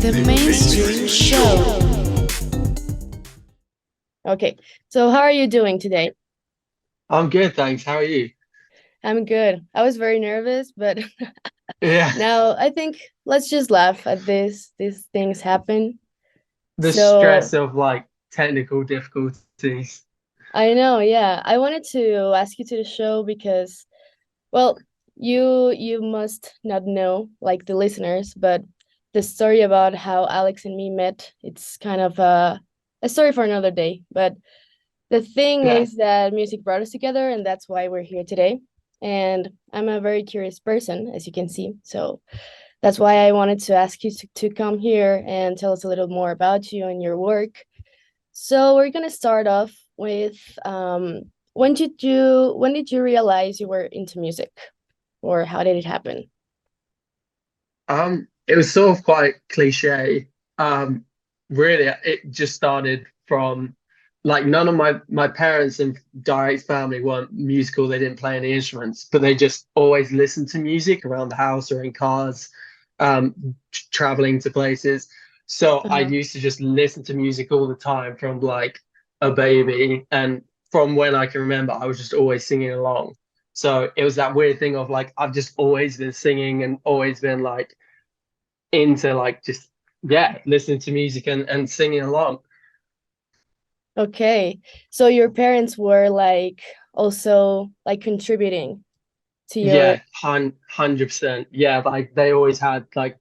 The Mainstream Show. Okay, so how are you doing today? I'm good, thanks. How are you? I'm good. I was very nervous, but Yeah, now I think let's just laugh at this. These things happen. the stress So of like technical difficulties. I know, yeah. I wanted to ask you to the show because, well, you must not know, like the listeners, but the story about how Alex and me met, it's kind of a story for another day. But the thing Yeah. is that music brought us together, and that's why we're here today. And I'm a very curious person, as you can see. So that's why I wanted to ask you to come here and tell us a little more about you and your work. So we're gonna start off with when did you realize you were into music, or how did it happen? It was sort of quite cliche. Really, it just started from like none of my parents and direct family weren't musical. They didn't play any instruments, but they just always listened to music around the house or in cars, traveling to places. So I Uh-huh. used to just listen to music all the time from like a baby, and from when I can remember, I was just always singing along. So it was that weird thing of like I've just always been singing and always been like into like just yeah, listening to music and singing along. Okay. So your parents were like also like contributing to your. Yeah, 100%. Yeah, like they always had like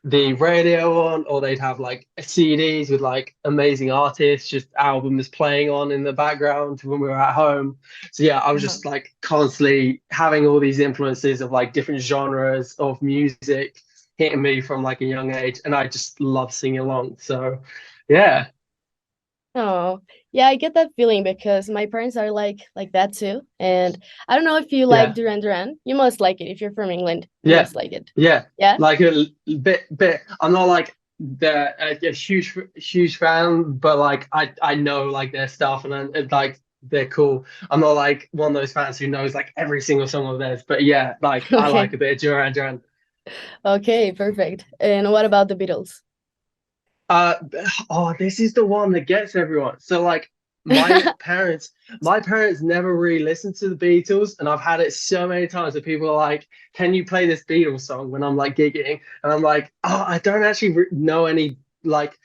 the radio on, or they'd have like CDs with like amazing artists, just albums playing on in the background when we were at home. So yeah, I was Uh-huh. just like constantly having all these influences of like different genres of music hitting me from like a young age, and I just love singing along. So yeah, Oh, yeah, I get that feeling because my parents are like that too. And I don't know if you like yeah. Duran Duran. You must like it if you're from England. You Yeah, must like it. yeah. Yeah? Like a bit. I'm not like a huge fan, but like I know like their stuff and like they're cool. I'm not like one of those fans who knows like every single song of theirs, but yeah, like I like Okay. a bit of Duran Duran. Okay, perfect. And what about the Beatles? Uh, oh, this is the one that gets everyone. So like my parents, my parents never really listened to the Beatles, and I've had it so many times that people are like, "Can you play this Beatles song?" when I'm like gigging, and I'm like, "Oh, I don't actually know any like."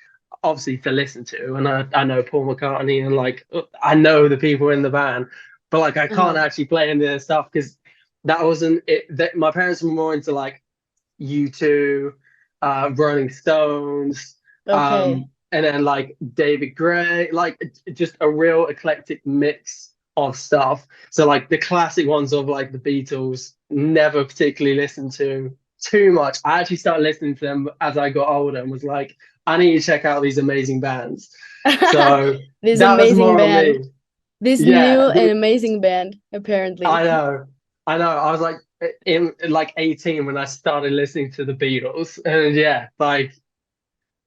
Obviously to listen to, and I know Paul McCartney and like I know the people in the band, but like I can't Uh-huh. actually play any of their stuff because that wasn't it. That my parents were more into like U2, Rolling Stones, Okay. and then like David Gray, like just a real eclectic mix of stuff. So like the classic ones of like the Beatles, never particularly listened to too much. I actually started listening to them as I got older and was like, I need to check out these amazing bands. So This that was amazing more on band. me. This Yeah, new and amazing band, apparently. I know. I know. I was like in like 18 when I started listening to the Beatles. And yeah, like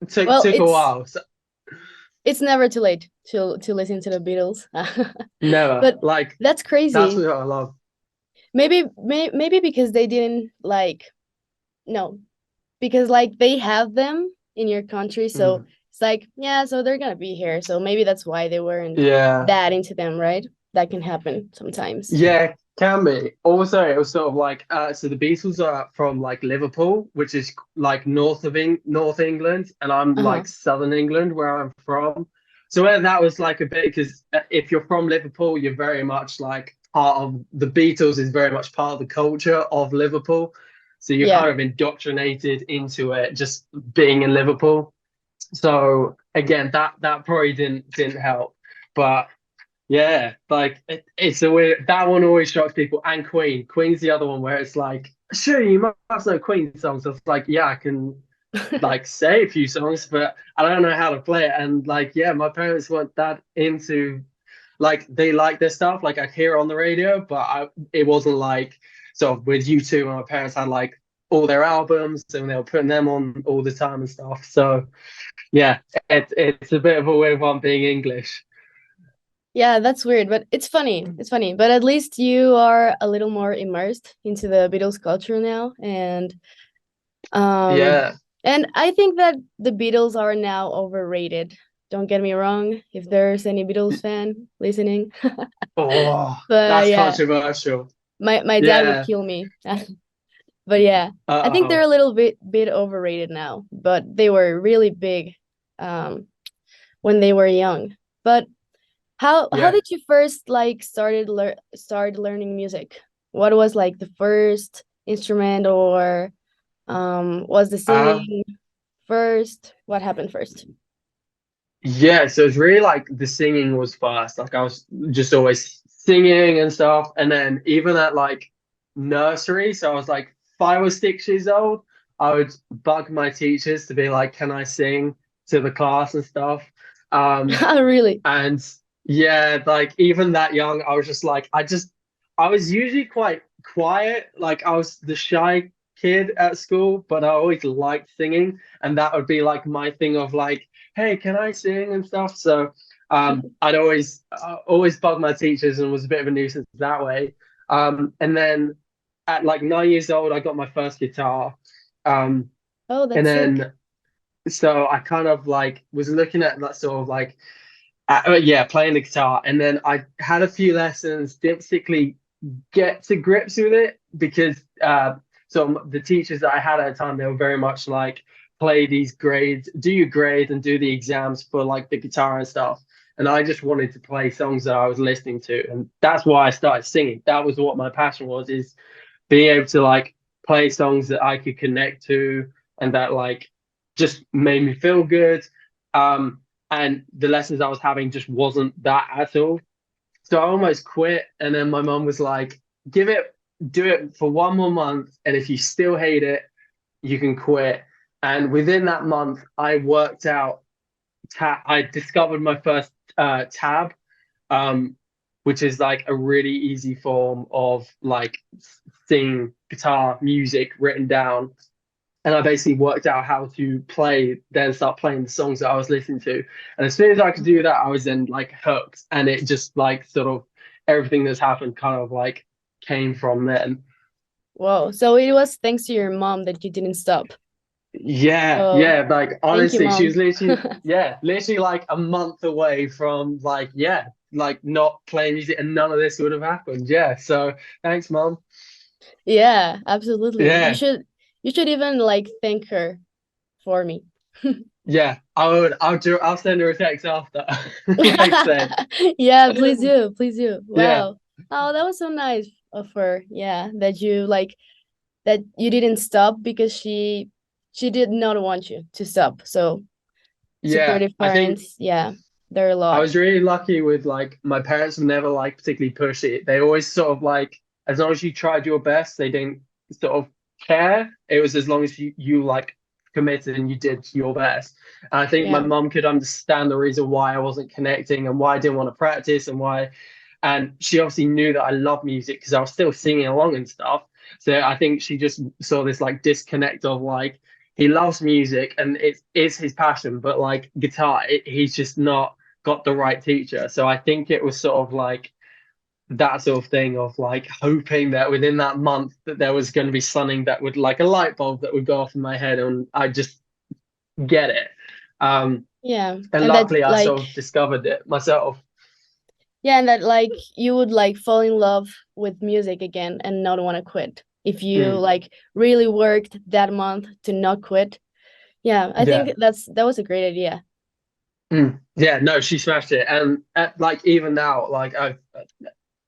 it took Well, took a it's while. So, it's never too late to listen to the Beatles. never. But Like that's that's crazy. what I love. Maybe because they didn't like, no, because like they have them in your country, so Mm. it's like, yeah, so they're gonna be here. So maybe that's why they weren't Yeah. that into them, right? That can happen sometimes. Yeah, can be. Also, it was sort of like so the Beatles are from like Liverpool, which is like North England, and I'm Uh-huh. like Southern England where I'm from. So that was like a bit because if you're from Liverpool, you're very much like part of the Beatles is very much part of the culture of Liverpool. So you're Yeah. kind of indoctrinated into it just being in Liverpool. So again, that probably didn't help. But yeah, like it's a weird that one always shocks people. And Queen. Queen's the other one where it's like, sure, you must know Queen songs. It's like, yeah, I can like say a few songs, but I don't know how to play it. And like, yeah, my parents weren't that into like they like their stuff. Like I hear it on the radio, but it wasn't like so with U2 my parents had like all their albums and they were putting them on all the time and stuff. So yeah, it's a bit of a weird one being English. Yeah, that's weird, but it's funny. It's funny, but at least you are a little more immersed into the Beatles culture now, um Yeah. And I think that the Beatles are now overrated. Don't get me wrong, if there's any Beatles fan listening. Oh, But that's yeah, controversial. my dad would Yeah. kill me. But yeah, I think they're Uh-oh. a little bit overrated now, but they were really big um when they were young. But how Yeah. did you first like start learning music? What was like the first instrument, or was the Uh, singing first? What happened first? yeah, so it's really like the singing was fast. Like I was just always singing and stuff. And then even at like nursery, so I was like 5 or 6 years old, I would bug my teachers to be like, can I sing to the class and stuff? Um, Really? And yeah, like even that young, I was just like, I was usually quite quiet. Like I was the shy kid at school, but I always liked singing. And that would be like my thing of like, hey, can I sing and stuff? So I'd always bug my teachers and was a bit of a nuisance that way. And then at like 9 years old, I got my first guitar. Um, Oh, and that's sick. then so I kind of like was looking at that sort of like yeah, playing the guitar, and then I had a few lessons, didn't particularly get to grips with it because so the teachers that I had at the time, they were very much like play these grades, do your grades, and do the exams for like the guitar and stuff. And I just wanted to play songs that I was listening to, and that's why I started singing. That was what my passion was, is being able to like play songs that I could connect to and that like just made me feel good. Um, and the lessons I was having just wasn't that at all. So I almost quit. And then my mom was like, give it, do it for 1 more month. And if you still hate it, you can quit. And within that month, I worked out, I discovered my first tab, um, which is like a really easy form of like sing guitar music written down. And I basically worked out how to play, then start playing the songs that I was listening to. And as soon as I could do that, I was then like hooked. And it just like sort of everything that's happened kind of like came from then. Whoa. So it was thanks to your mom that you didn't stop. Yeah, Oh, yeah. Like thank you, honestly, she was mom. literally, yeah, literally like a month away from like, yeah, like not playing music and none of this would have happened. Yeah. So thanks, mom. Yeah, absolutely. Yeah. You should even like thank her for me. Yeah. I would, I'll send her a text after. Like said. Yeah, please do. Please do. Yeah. Wow. Oh, that was so nice of her. Yeah, that you like that you didn't stop because she did not want you to stop. So Yeah. supportive I think parents, yeah, they're a I lot. was really lucky with like my parents have never like particularly pushed it. They always sort of like as long as you tried your best, they didn't sort of care. It was as long as you like committed and you did your best. And I think my Yeah. mum could understand the reason why I wasn't connecting and why I didn't want to practice and why. And she obviously knew that I love music because I was still singing along and stuff. So I think she just saw this like disconnect of like he loves music and it is his passion, but like guitar, he's just not got the right teacher. So I think it was sort of like that sort of thing of like hoping that within that month that there was going to be something that would like a light bulb that would go off in my head and I just get it. Um, Yeah. and And that luckily I like sort of discovered it myself. yeah, and that like you would like fall in love with music again and not want to quit. If you Mm, like really worked that month to not quit. Yeah, I think yeah. that was a great idea. Mm, yeah, no, she smashed it. And like even now, like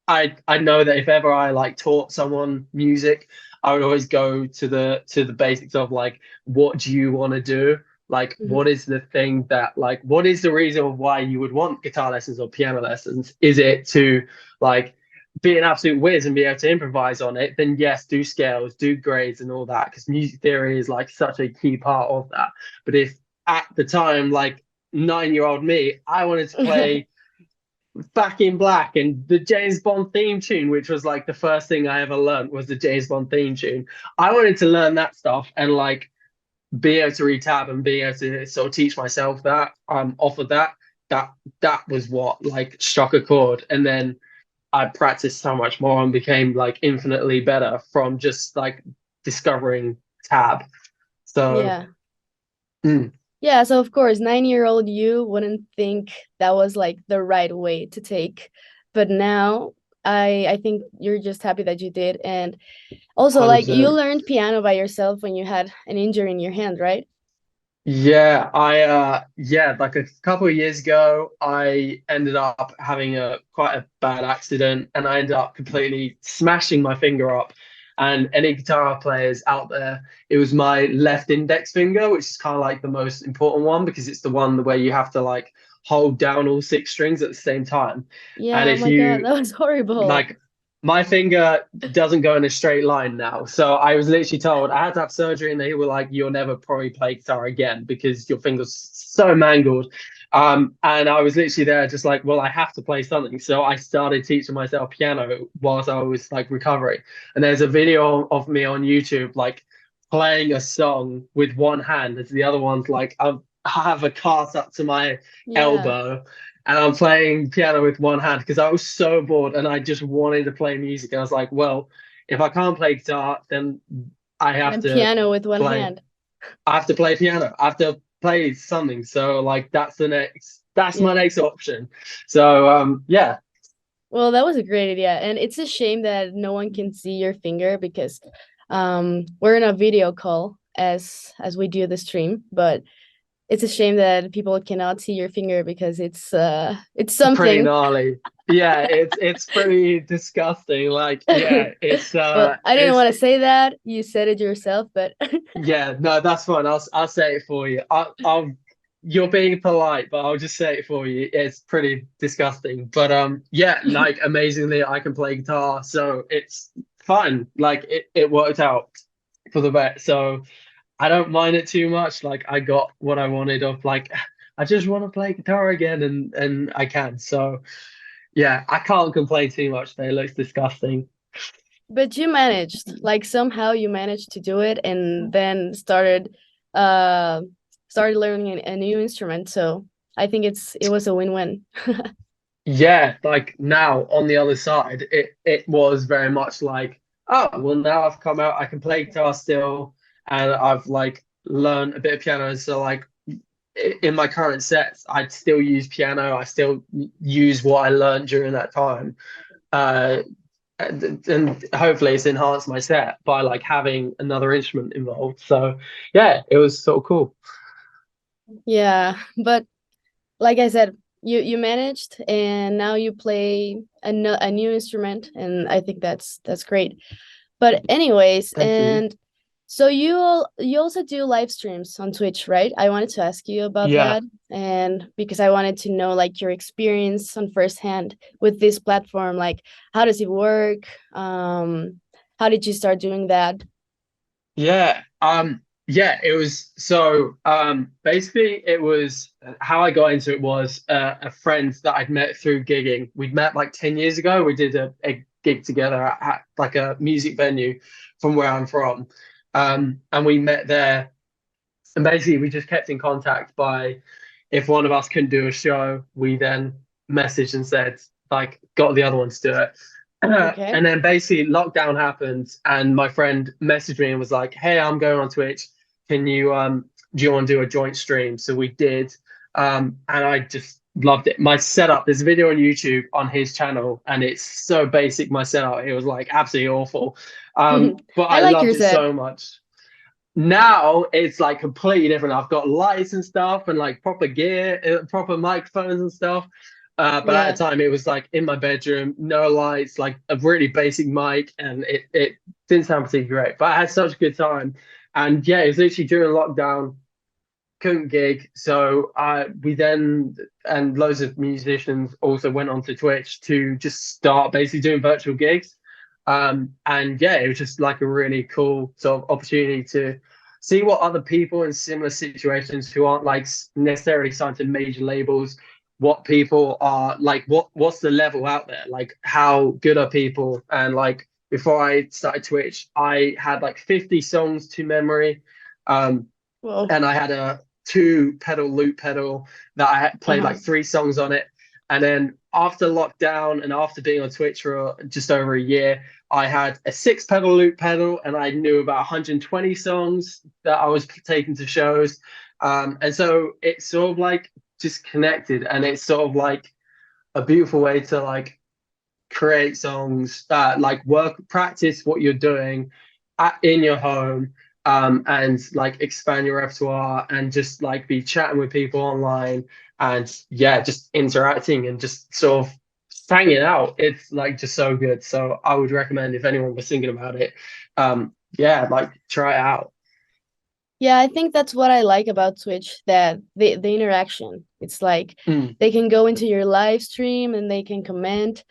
I know that if ever I like taught someone music, I would always go to the basics of like, what do you want to do? Like, what Mhm. is the thing that like, what is the reason why you would want guitar lessons or piano lessons? Is it to like be an absolute whiz and be able to improvise on it? Then yes, do scales, do grades and all that, because music theory is like such a key part of that. But if at the time, like 9 year old me, I wanted to play Back in Black and the James Bond theme tune, which was like the first thing I ever learned was the James Bond theme tune. I wanted to learn that stuff and like be able to read tab and be able to sort of teach myself that off of that. That that was what like struck a chord. And then I practiced so much more and became like infinitely better from just like discovering tab. So Yeah. Mm. Yeah, so of course, 9-year-old you wouldn't think that was like the right way to take. But now I think you're just happy that you did. And also like you 100%. learned piano by yourself when you had an injury in your hand, right? Yeah, yeah, like a couple of years ago, I ended up having a quite a bad accident and I ended up completely smashing my finger up. And any guitar players out there, it was my left index finger, which is kind of like the most important one because it's the one where you have to like hold down all six strings at the same time. And Yeah, oh if my God, you that was horrible. like my finger doesn't go in a straight line now. So I was literally told I had to have surgery, and they were like, "You'll never probably play guitar again because your finger's so mangled." And I was literally there, just like, "Well, I have to play something." So I started teaching myself piano whilst I was like recovering. And there's a video of me on YouTube, like playing a song with one hand, as the other one's like I have a cart up to my Yeah. elbow and I'm playing piano with one hand because I was so bored and I just wanted to play music. And I was like, well, if I can't play guitar, then I have And to piano with one play. hand. I have to play piano. I have to play something. So like that's my Yeah. next option. So yeah. Well, that was a great idea. And it's a shame that no one can see your finger because we're in a video call as we do the stream, but it's a shame that people cannot see your finger because it's Pretty something. gnarly. Yeah, it's pretty disgusting. Like, yeah, Well, I didn't it's want to say that. You said it yourself, but yeah, no, that's fine. I'll say it for you. I'll you're being polite, but I'll just say it for you. It's pretty disgusting. But yeah, like amazingly I can play guitar, so it's fine. Like it worked out for the best. So I don't mind it too much. Like I got what I wanted of like I just want to play guitar again and I can. So yeah, I can't complain too much. Though. It looks disgusting. but you managed. Like somehow you managed to do it and then uh started learning a new instrument. So I think it was a win-win. Yeah, like now on the other side, it was very much like, oh, well now I've come out, I can play guitar still, and I've like learned a bit of piano. So like in my current sets, I still use piano. I still use what I learned during that time. Uh, and hopefully it's enhanced my set by like having another instrument involved. So yeah, it was sort of cool. Yeah, but like I said, you managed and now you play a new instrument and I think that's great. But anyways, Thank you. and so you also do live streams on Twitch, right? I wanted to ask you about Yeah. that and because I wanted to know like your experience on firsthand with this platform, like how does it work? How did you start doing that? Yeah. Yeah, it was so basically it was how I got into it was a friend that I'd met through gigging. We'd met like 10 years ago. We did a gig together at like a music venue from where I'm from. And we met there and basically we just kept in contact by if one of us couldn't do a show, we then messaged and said, like, got the other one to do it. Okay. And then basically lockdown happened and my friend messaged me and was like, hey, I'm going on Twitch. Can you do you want to do a joint stream? So we did. And I just loved it. My setup, there's a video on YouTube on his channel, and it's so basic, my setup. It was like absolutely awful. But I I like loved your it set. so much. Now it's like completely different. I've got lights and stuff and like proper gear, proper microphones and stuff. But at Yeah. the time, it was like in my bedroom, no lights, like a really basic mic, and it didn't sound particularly great. But I had such a good time, and yeah, it was literally during lockdown, couldn't gig, so we then and loads of musicians also went onto Twitch to just start basically doing virtual gigs. And yeah, it was just like a really cool sort of opportunity to see what other people in similar situations who aren't like necessarily signed to major labels, what people are like, what's the level out there, like how good are people. And like before I started Twitch, I had like 50 songs to memory. Um, Well, and I had a two pedal loop pedal that I had played uh-huh. like three songs on it. And then after lockdown and after being on Twitch for just over a year, I had a six pedal loop pedal and I knew about 120 songs that I was taking to shows. And so it's sort of like just connected, and it's sort of like a beautiful way to like create songs, like work, practice what you're doing in your home, and like expand your repertoire and just like be chatting with people online and yeah, just interacting and just sort of hanging out. It's like just so good. So I would recommend if anyone was thinking about it, yeah, like try it out. Yeah, I think that's what I like about Twitch, that the interaction. It's like Mm. they can go into your live stream and they can comment.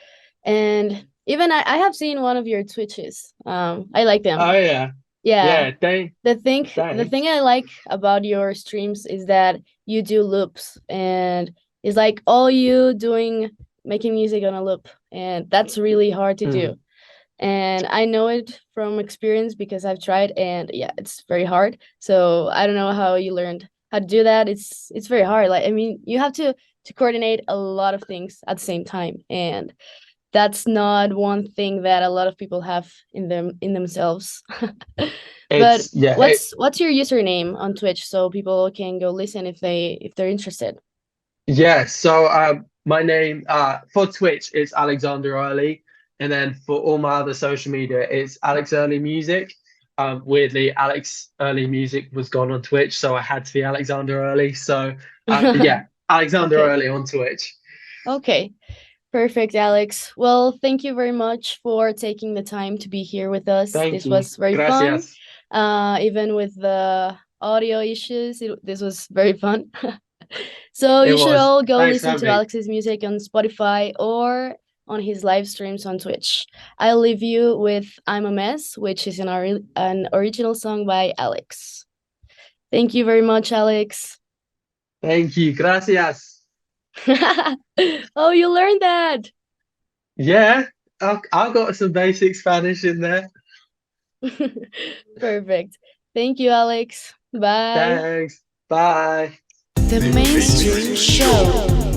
And even I have seen one of your Twitches. I like Oh them. yeah, Yeah. yeah. They The thing thanks. I like about your streams is that you do loops, and it's like all you doing making music on a loop, and that's really hard to do. Mm. And I know it from experience because I've tried, and yeah, it's very hard. So I don't know how you learned how to do that. It's very hard. Like, I mean, you have to coordinate a lot of things at the same time, and that's not one thing that a lot of people have in themselves. But It's yeah, what's your username on Twitch so people can go listen if they're interested? yeah, so my name for Twitch is Alexander Early, and then for all my other social media it's Alex Early Music. Weirdly, Alex Early Music was gone on Twitch, so I had to be Alexander Early. So yeah, Alexander Okay. Early on Twitch. Okay. Perfect, Alex. Well, thank you very much for taking the time to be here with us. Thank This you. was very fun. Gracias. Even with the audio issues, this was very fun. So It you should was. all go Thanks for listen having to me. Alex's music on Spotify or on his live streams on Twitch. I'll leave you with I'm a Mess, which is an original song by Alex. Thank you very much, Alex. Thank you. Gracias. Oh, you learned that. Yeah, I've got some basic Spanish in there. Perfect. Thank you, Alex. Bye. Thanks. Bye. The Mainstream Show.